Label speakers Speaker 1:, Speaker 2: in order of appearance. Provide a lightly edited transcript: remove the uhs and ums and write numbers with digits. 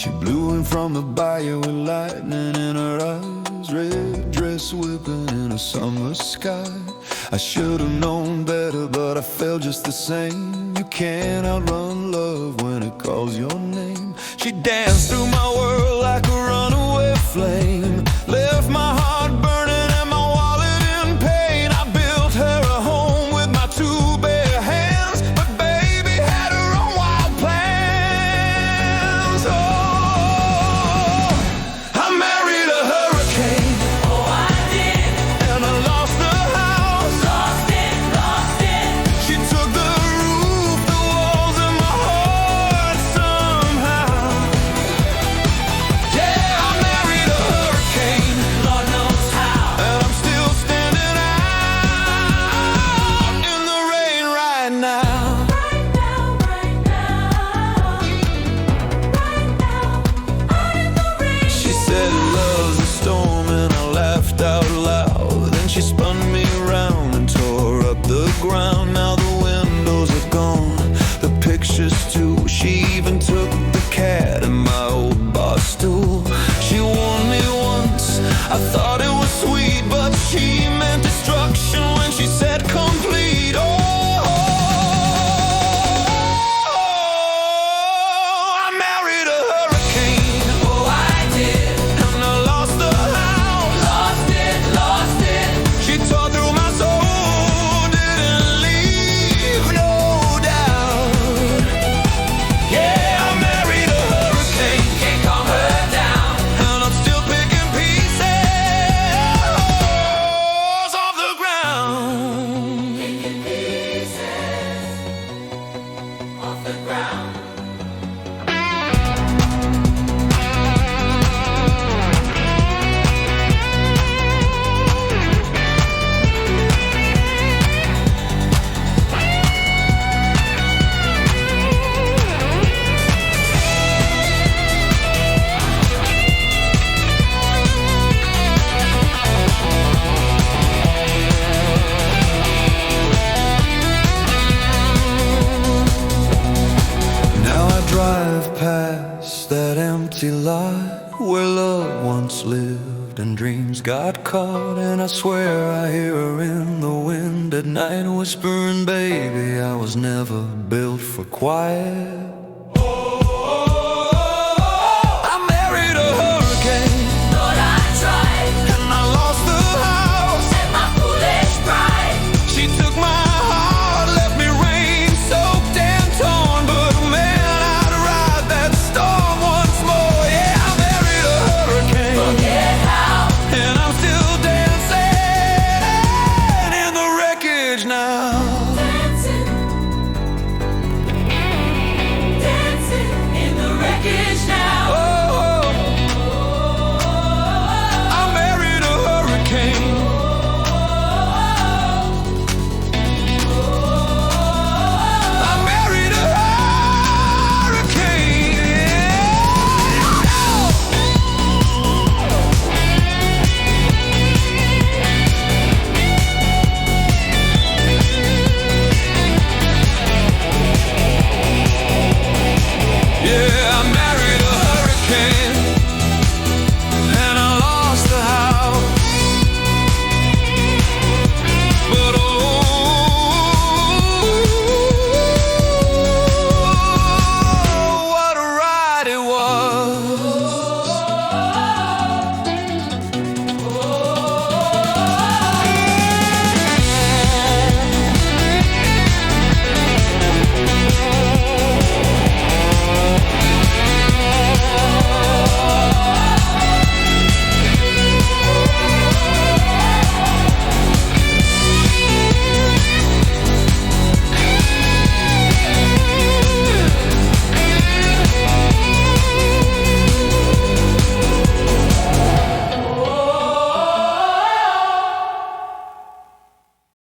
Speaker 1: She blew in from the bayou with lightning in her eyes, red dress whipping in a summer sky. I should have known better, but I felt just the same. You can't outrun love when it calls your name. She danced through my world like a runaway flame, left my heart burning and my wallet in pain. I built her a home with my two bare hands, but baby had her own wild plans. Oh, I married a hurricane.
Speaker 2: Oh, I did.
Speaker 1: And I lost the house.
Speaker 2: Lost it, lost it.
Speaker 1: She took the roof, the walls, and my heart somehow. Yeah, I married a hurricane,
Speaker 2: Lord knows how.
Speaker 1: and I'm still standing out in the rain right now.
Speaker 2: Right now, right now. Right now, out in the rain.
Speaker 1: She said love's a storm, and I laughed out loud. Then she spun me around and tore up the ground. Now the windows are gone, the pictures too. She even took the cat and my old bar stool. She warned me once, I thought it was sweet, but she meant destruction when she said complete. Oh, I married a hurricane.
Speaker 2: Oh, I did.
Speaker 1: And I lost the house.
Speaker 2: Lost it, lost it.
Speaker 1: She tore through my soul, didn't leave no doubt. Yeah, I married a hurricane,
Speaker 2: Can't calm her down.
Speaker 1: and I'm still picking pieces off the ground.
Speaker 2: Pieces off the ground.
Speaker 1: Now I drive past that empty lot where love once lived and dreams got caught. And I swear I hear her in the wind at night whispering, baby, I was never built for quiet.